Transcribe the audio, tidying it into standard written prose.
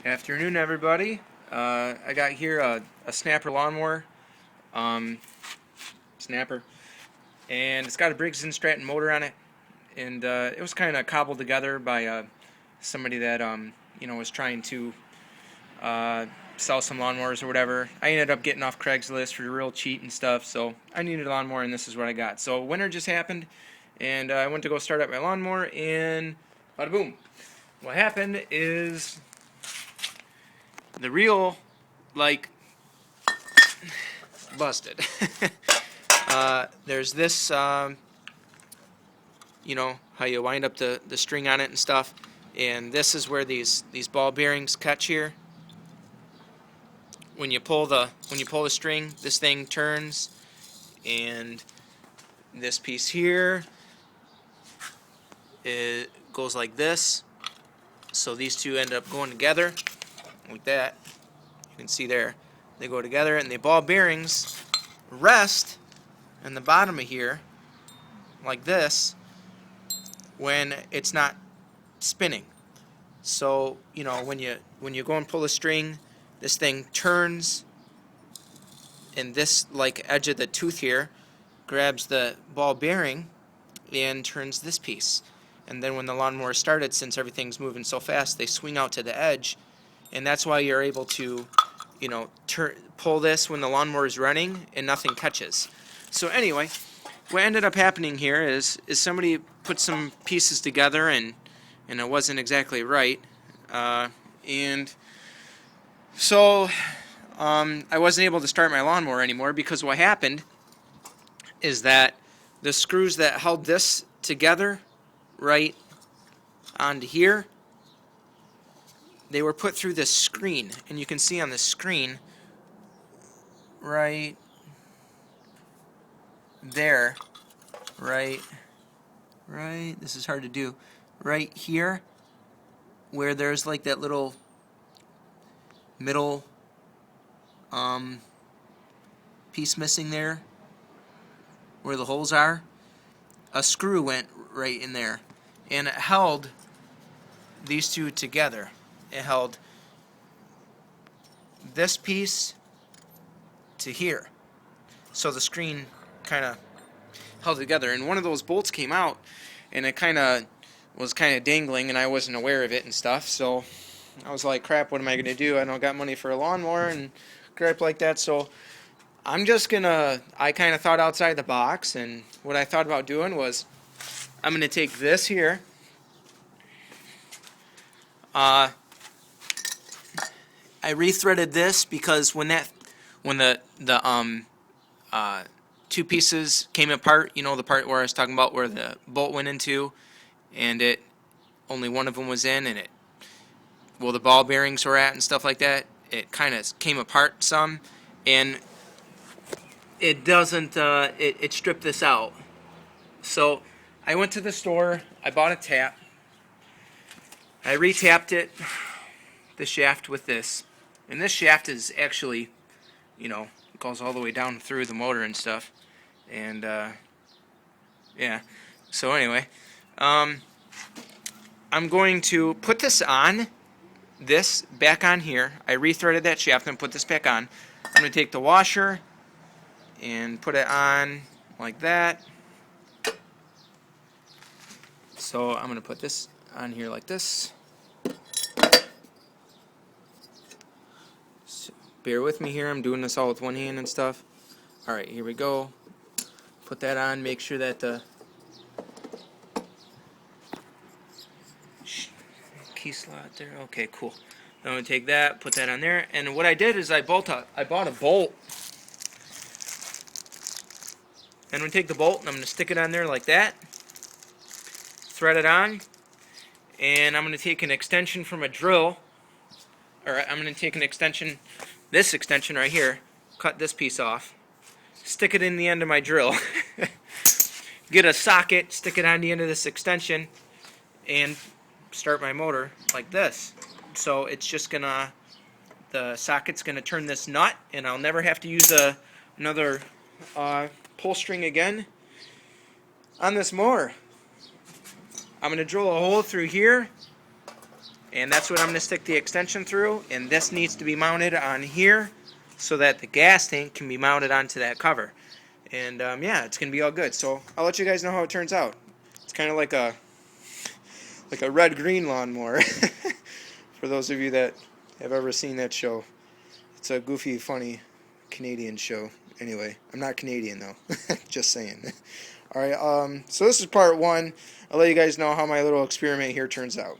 Afternoon, everybody. I got here a snapper lawnmower, um, snapper, and it's got a Briggs & Stratton motor on it, and it was kind of cobbled together by somebody that was trying to sell some lawnmowers or whatever. I ended up getting off Craigslist for real cheap and stuff, so I needed a lawnmower, and this is what I got. So winter just happened, and I went to go start up my lawnmower, and bada boom. What happened is the reel, like, busted. There's this, how you wind up the string on it and stuff, and this is where these ball bearings catch here. When you pull the string, this thing turns, and this piece here, it goes like this. So these two end up going together like that. You can see there, they go together, and the ball bearings rest in the bottom of here like this when it's not spinning. So when you go and pull the string, this thing turns, and this like edge of the tooth here grabs the ball bearing and turns this piece. And then when the lawnmower started, since everything's moving so fast, they swing out to the edge, and that's why you're able to pull this when the lawnmower is running and nothing catches. So anyway, what ended up happening here is somebody put some pieces together, and it wasn't exactly right, and so I wasn't able to start my lawnmower anymore, because what happened is that the screws that held this together right onto here, they were put through this screen, and you can see on the screen right there, right, this is hard to do, right here, where there's like that little middle piece missing there, where the holes are, a screw went right in there, and it held these two together. It held this piece to here, so the screen kind of held together, and one of those bolts came out, and it was kind of dangling, and I wasn't aware of it and stuff. So I was like, crap, what am I going to do? I don't got money for a lawnmower and crap like that. So I kind of thought outside the box, and what I thought about doing was, I'm going to take this here, I rethreaded this because when the two pieces came apart, the part where I was talking about where the bolt went into, and only one of them was in, and the ball bearings were at and stuff like that, it kind of came apart some, and it doesn't, it stripped this out. So I went to the store, I bought a tap, I retapped it, the shaft with this, and this shaft is actually, goes all the way down through the motor and stuff, and yeah, so anyway, I'm going to put this back on here. I rethreaded that shaft and put this back on. I'm going to take the washer and put it on like that. So I'm going to put this on here like this. So bear with me here, I'm doing this all with one hand and stuff. Alright, here we go. Put that on, make sure that the key slot there. Okay, cool. I'm going to take that, put that on there, and what I did is I bought a bolt. And I'm going to take the bolt and I'm going to stick it on there like that. Thread it on, and I'm going to take an extension from a drill, or I'm going to take this extension right here, cut this piece off, stick it in the end of my drill, get a socket, stick it on the end of this extension, and start my motor like this. So it's just the socket's gonna turn this nut, and I'll never have to use another pull string again on this mower. I'm going to drill a hole through here, And that's what I'm going to stick the extension through, and this needs to be mounted on here so that the gas tank can be mounted onto that cover. And yeah, it's going to be all good. So I'll let you guys know how it turns out. It's kind of like a red-green lawnmower for those of you that have ever seen that show. It's a goofy, funny Canadian show. Anyway, I'm not Canadian though. Just saying. Alright, so this is part 1. I'll let you guys know how my little experiment here turns out.